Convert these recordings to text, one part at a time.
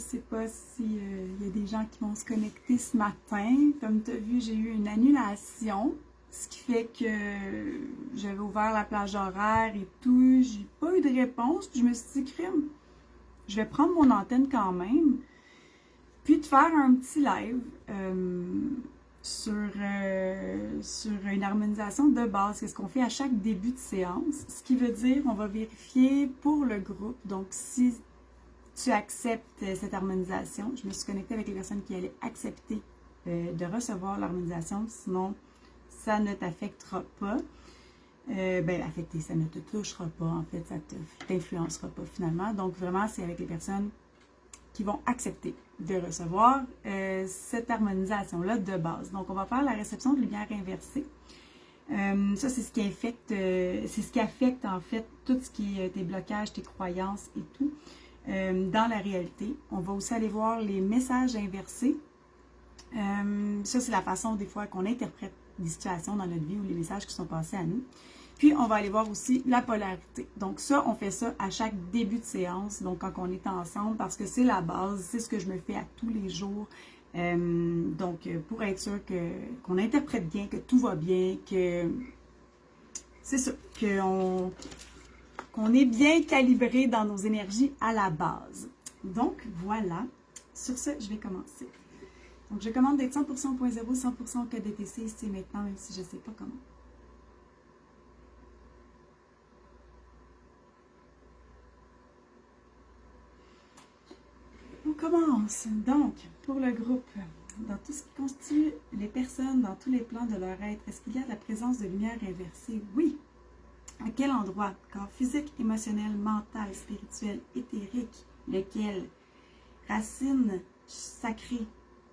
sais pas si y a des gens qui vont se connecter ce matin. Comme tu as vu, j'ai eu une annulation, ce qui fait que j'avais ouvert la plage horaire et tout. J'ai pas eu de réponse, puis je me suis dit, crème, je vais prendre mon antenne quand même, puis de faire un petit live sur une harmonisation de base. C'est ce qu'on fait à chaque début de séance, ce qui veut dire on va vérifier pour le groupe. Donc, si tu acceptes cette harmonisation, je me suis connectée avec les personnes qui allaient accepter de recevoir l'harmonisation, sinon ça ne t'affectera pas. Affecter, ça ne te touchera pas, en fait, ça ne t'influencera pas finalement. Donc, vraiment, c'est avec les personnes qui vont accepter de recevoir cette harmonisation-là de base. Donc, on va faire la réception de lumière inversée. Ça, c'est ce qui affecte en fait tout ce qui est tes blocages, tes croyances et tout dans la réalité. On va aussi aller voir les messages inversés. Ça, c'est la façon des fois qu'on interprète des situations dans notre vie ou les messages qui sont passés à nous. Puis, on va aller voir aussi la polarité. Donc ça, on fait ça à chaque début de séance, donc quand on est ensemble, parce que c'est la base, c'est ce que je me fais à tous les jours. Pour être sûr qu'on interprète bien, que tout va bien, que c'est ça, qu'on est bien calibré dans nos énergies à la base. Donc, voilà. Sur ce, je vais commencer. Donc, je commande d'être 100% au point zéro, 100% au KDTC ici et maintenant, même si je ne sais pas comment. On commence. Donc, pour le groupe, dans tout ce qui constitue les personnes, dans tous les plans de leur être, est-ce qu'il y a de la présence de lumière inversée? Oui. À quel endroit? Corps physique, émotionnel, mental, spirituel, éthérique, lequel? Racine sacrée,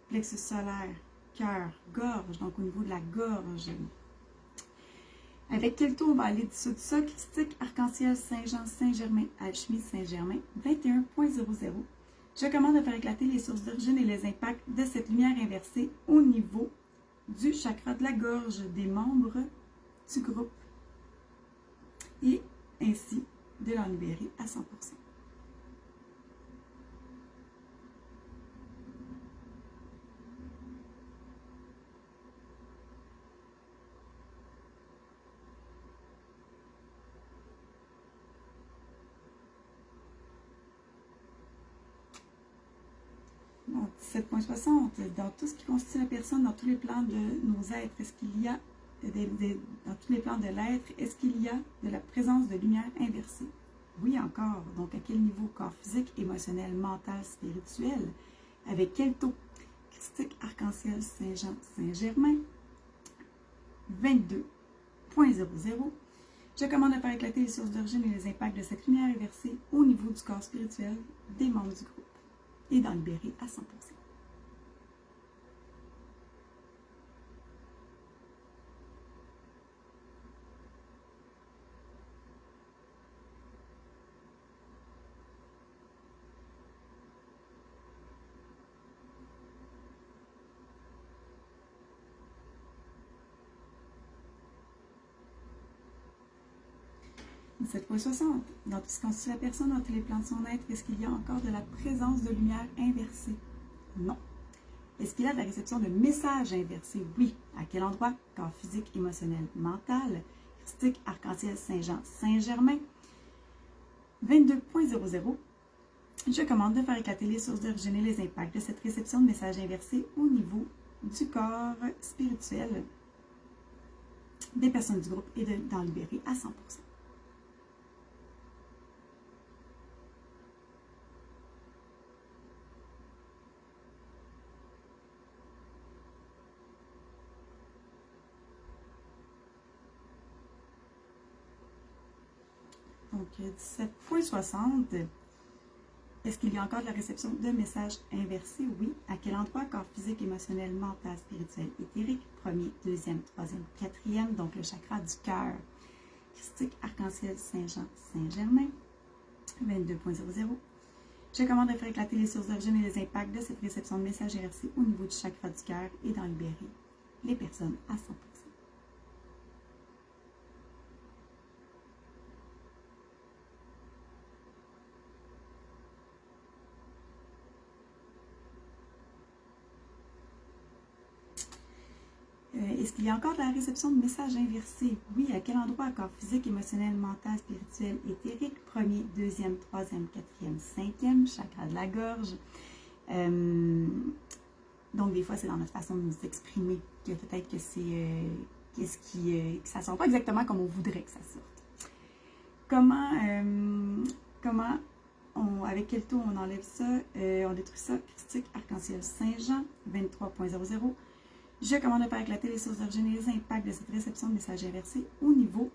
plexus solaire, cœur, gorge, donc au niveau de la gorge. Avec quel taux on va aller dessous de ça? Christique, arc-en-ciel, Saint-Jean, Saint-Germain, alchimie, Saint-Germain, 21.00. Je commande de faire éclater les sources d'origine et les impacts de cette lumière inversée au niveau du chakra de la gorge, des membres du groupe et ainsi de l'en libérer à 100%. Donc, 17.60, dans tout ce qui constitue la personne, dans tous les plans de nos êtres, est-ce qu'il y a, dans tous les plans de l'être, est-ce qu'il y a de la présence de lumière inversée? Oui, encore. Donc, à quel niveau? Corps physique, émotionnel, mental, spirituel? Avec quel taux? Christique, arc-en-ciel, Saint-Jean, Saint-Germain, 22.00. Je commande de faire éclater les sources d'origine et les impacts de cette lumière inversée au niveau du corps spirituel des membres du groupe et d'en libérer à 100%. .60. Dans tout ce qui constitue la personne, dans tous les plans de son être, est-ce qu'il y a encore de la présence de lumière inversée? Non. Est-ce qu'il y a de la réception de messages inversés? Oui. À quel endroit? Corps physique, émotionnel, mental. Christique, arc-en-ciel, Saint-Jean, Saint-Germain. 22.00. Je commande de faire éclater les sources d'origine et les impacts de cette réception de messages inversés au niveau du corps spirituel des personnes du groupe et d'en libérer à 100%. Donc, 17.60. Est-ce qu'il y a encore de la réception de messages inversés? Oui. À quel endroit? Corps physique, émotionnel, mental, spirituel, éthérique. Premier, deuxième, troisième, quatrième. Donc, le chakra du cœur. Christique, arc-en-ciel, Saint-Jean, Saint-Germain. 22.00. Je commande de faire éclater les sources d'origine et les impacts de cette réception de messages inversés au niveau du chakra du cœur et d'en libérer les personnes à 100%. est-ce qu'il y a encore de la réception de messages inversés? Oui, à quel endroit? Corps physique, émotionnel, mental, spirituel, éthérique, premier, deuxième, troisième, quatrième, cinquième, chakra de la gorge. Donc, des fois, c'est dans notre façon de nous exprimer que peut-être que c'est que ça ne sort pas exactement comme on voudrait que ça sorte. Comment avec quel taux on enlève ça? On détruit ça. Christique, Arc-en-Ciel Saint-Jean, 23.00. Je commande de faire éclater les sources d'origine et les impacts de cette réception de messages inversés au niveau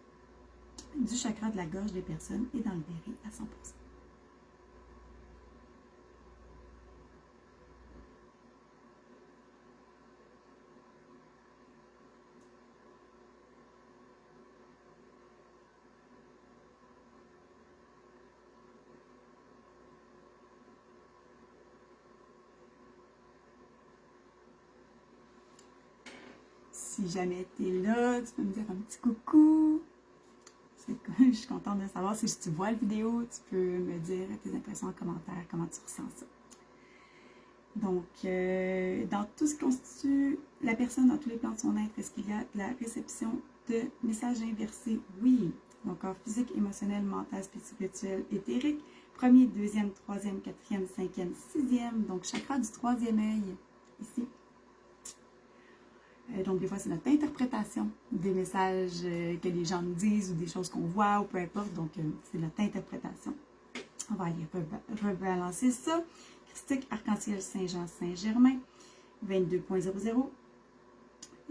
du chakra de la gorge des personnes et d'en libérer à 100%. Si jamais tu es là, tu peux me dire un petit coucou. Je suis contente de savoir si tu vois la vidéo, tu peux me dire tes impressions en commentaire, comment tu ressens ça. Donc, dans tout ce qui constitue la personne, dans tous les plans de son être, est-ce qu'il y a de la réception de messages inversés? Oui. Donc, corps physique, émotionnel, mental, spirituel, éthérique. Premier, deuxième, troisième, quatrième, cinquième, sixième. Donc, chakra du troisième œil, ici. Donc, des fois, c'est notre interprétation des messages que les gens nous disent ou des choses qu'on voit ou peu importe. Donc, c'est notre interprétation. On va aller rebalancer ça. Christique, Arc-en-Ciel Saint-Jean Saint-Germain, 22.00.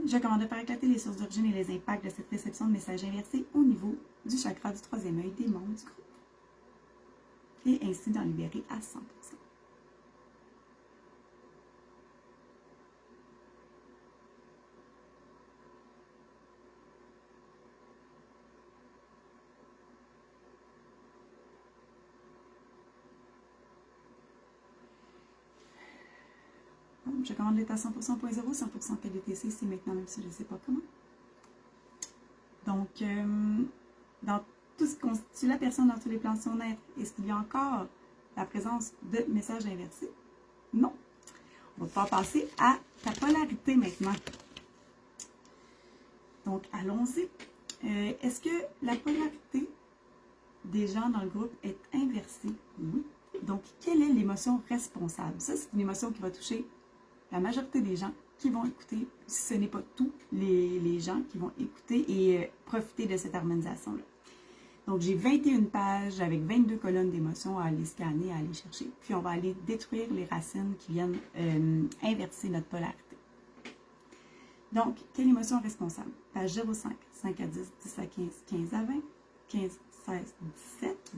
Je commande de faire éclater les sources d'origine et les impacts de cette réception de messages inversés au niveau du chakra du troisième œil des membres du groupe. Et ainsi d'en libérer à 100%. Je commande l'État 100%.0, 100% KDTC, c'est maintenant, même si je ne sais pas comment. Donc, dans tout ce qui constitue la personne dans tous les plans de son être, est-ce qu'il y a encore la présence de messages inversés? Non. On va pouvoir passer à ta polarité maintenant. Donc, allons-y. Est-ce que la polarité des gens dans le groupe est inversée? Oui. Donc, quelle est l'émotion responsable? Ça, c'est une émotion qui va toucher la majorité des gens qui vont écouter, si ce n'est pas tous les gens qui vont écouter et profiter de cette harmonisation-là. Donc, j'ai 21 pages avec 22 colonnes d'émotions à aller scanner, à aller chercher. Puis, on va aller détruire les racines qui viennent inverser notre polarité. Donc, quelle émotion responsable? Page 05, 5 à 10, 10 à 15, 15 à 20, 15, 16, 17.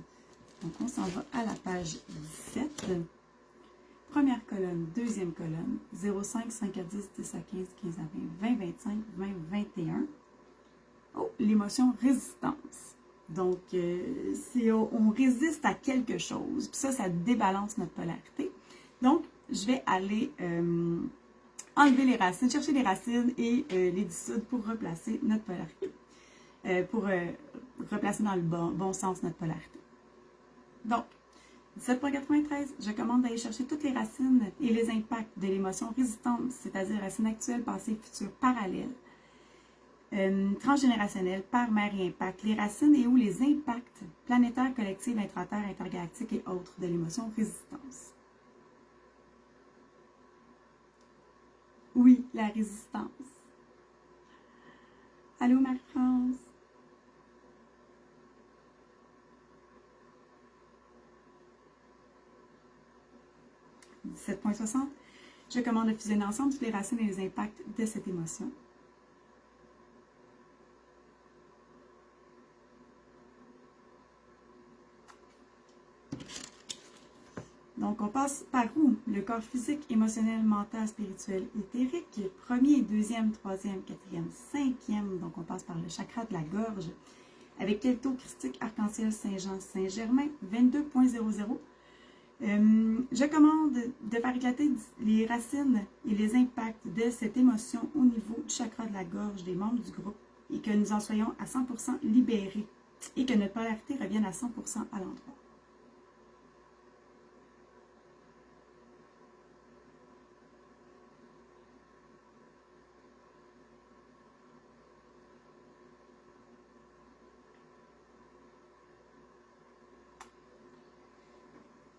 Donc, on s'en va à la page 17. Première colonne, deuxième colonne, 0,5, 5 à 10, 10 à 15, 15 à 20, 20, 25, 20, 21. Oh, l'émotion résistance. Donc, on résiste à quelque chose. Puis ça débalance notre polarité. Donc, je vais aller enlever les racines, chercher les racines et les dissoudre pour replacer notre polarité. Pour replacer dans le bon sens notre polarité. Donc, 17.93, je commande d'aller chercher toutes les racines et les impacts de l'émotion résistante, c'est-à-dire racines actuelles, passées, futures, parallèles, transgénérationnelles, par mère et impact, les racines et ou les impacts planétaires, collectifs, intra-terre, intergalactiques et autres de l'émotion résistance. Oui, la résistance. Allô, Marie-France? « 17.60. Je commande de fusionner ensemble toutes les racines et les impacts de cette émotion. Donc, on passe par où? Le corps physique, émotionnel, mental, spirituel, éthérique. Premier, deuxième, troisième, quatrième, cinquième. Donc, on passe par le chakra de la gorge. Avec quel taux christique, Arc-en-Ciel Saint-Jean Saint-Germain, 22.00. Je commande de faire éclater les racines et les impacts de cette émotion au niveau du chakra de la gorge des membres du groupe et que nous en soyons à 100% libérés et que notre polarité revienne à 100% à l'endroit.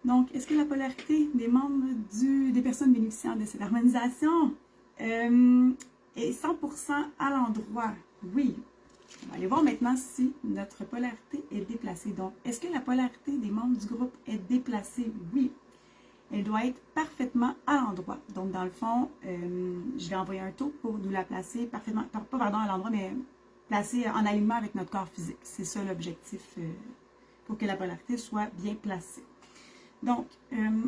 Donc, est-ce que la polarité des membres des personnes bénéficiaires de cette harmonisation est 100% à l'endroit? Oui. On va aller voir maintenant si notre polarité est déplacée. Donc, est-ce que la polarité des membres du groupe est déplacée? Oui. Elle doit être parfaitement à l'endroit. Donc, dans le fond, je vais envoyer un taux pour nous la placer parfaitement, pas pardon, à l'endroit, mais placer en alignement avec notre corps physique. C'est ça l'objectif pour que la polarité soit bien placée. Donc,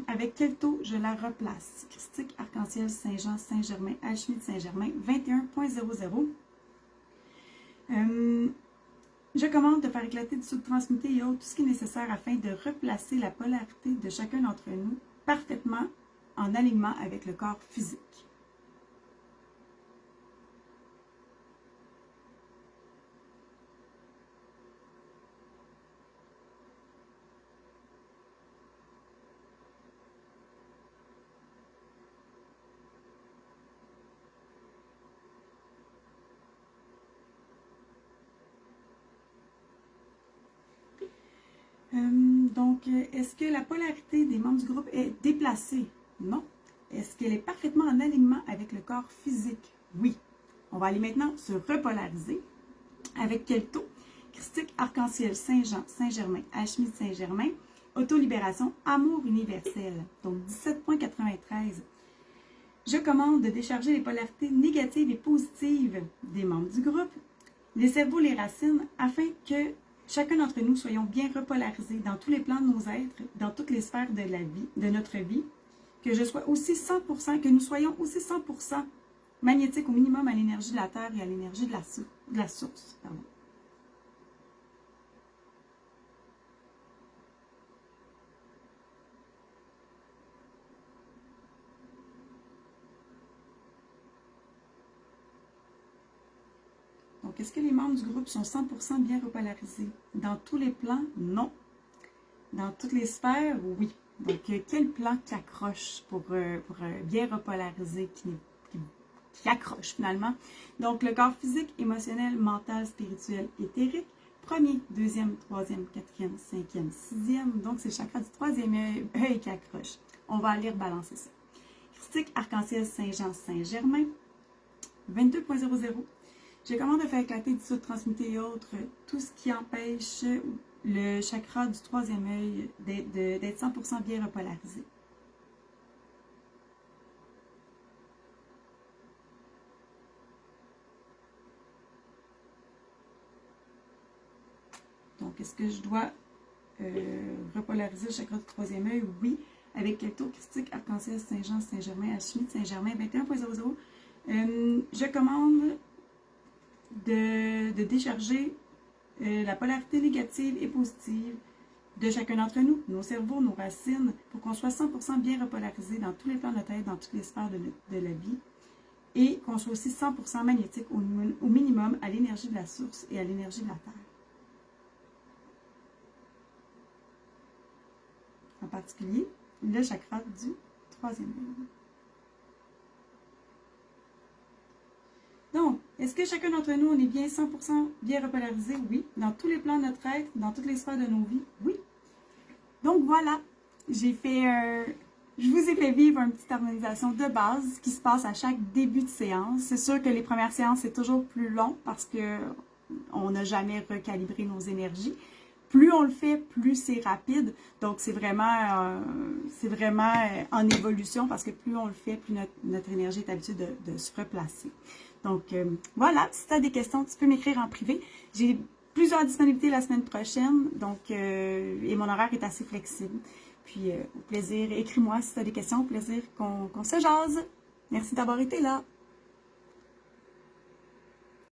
avec quel taux je la replace? Christique, Arc-en-Ciel, Saint-Jean, Saint-Germain, Alchimie de Saint-Germain, 21.00. Je commande de faire éclater du sous-transmuté et autres, tout ce qui est nécessaire afin de replacer la polarité de chacun d'entre nous parfaitement en alignement avec le corps physique. Donc, est-ce que la polarité des membres du groupe est déplacée? Non. Est-ce qu'elle est parfaitement en alignement avec le corps physique? Oui. On va aller maintenant se repolariser. Avec quel taux? Christique, Arc-en-Ciel, Saint-Jean, Saint-Germain, Alchimie de Saint-Germain, Auto-libération, Amour universel. Donc, 17.93. Je commande de décharger les polarités négatives et positives des membres du groupe. Laissez-vous les racines afin que chacun d'entre nous soyons bien repolarisés dans tous les plans de nos êtres, dans toutes les sphères de la vie, de notre vie, que je sois aussi 100%, que nous soyons aussi 100% magnétiques au minimum à l'énergie de la Terre et à l'énergie de la source. Pardon. Donc, est-ce que les membres du groupe sont 100% bien repolarisés? Dans tous les plans, non. Dans toutes les sphères, oui. Donc, quel plan qui accroche pour bien repolariser, qui accroche finalement? Donc, le corps physique, émotionnel, mental, spirituel, éthérique. Premier, deuxième, troisième, quatrième, cinquième, sixième. Donc, c'est le chakra du troisième œil qui accroche. On va aller rebalancer ça. Christique, Arc-en-Ciel, Saint-Jean, Saint-Germain. 22.00. Je commande de faire éclater, dissoudre, transmuter et autres, tout ce qui empêche le chakra du troisième œil d'être 100% bien repolarisé. Donc, est-ce que je dois repolariser le chakra du troisième œil? Oui. Avec quel taux? Christique, Arc-en-Ciel, Saint-Jean, Saint-Germain, Alchimie de Saint-Germain, 21.00. Je commande de décharger la polarité négative et positive de chacun d'entre nous, nos cerveaux, nos racines, pour qu'on soit 100% bien repolarisé dans tous les plans de notre tête, dans toutes les sphères de la vie, et qu'on soit aussi 100% magnétique au minimum à l'énergie de la source et à l'énergie de la Terre. En particulier, le chakra du troisième œil. Donc, est-ce que chacun d'entre nous, on est bien 100% bien repolarisé? Oui. Dans tous les plans de notre être, dans toutes les sphères de nos vies? Oui. Donc, voilà. Je vous ai fait vivre une petite harmonisation de base qui se passe à chaque début de séance. C'est sûr que les premières séances, c'est toujours plus long parce qu'on n'a jamais recalibré nos énergies. Plus on le fait, plus c'est rapide. Donc, c'est vraiment en évolution parce que plus on le fait, plus notre énergie est habituée de se replacer. Donc, voilà. Si tu as des questions, tu peux m'écrire en privé. J'ai plusieurs disponibilités la semaine prochaine. Donc, et mon horaire est assez flexible. Puis, au plaisir, écris-moi si tu as des questions. Au plaisir qu'on se jase. Merci d'avoir été là.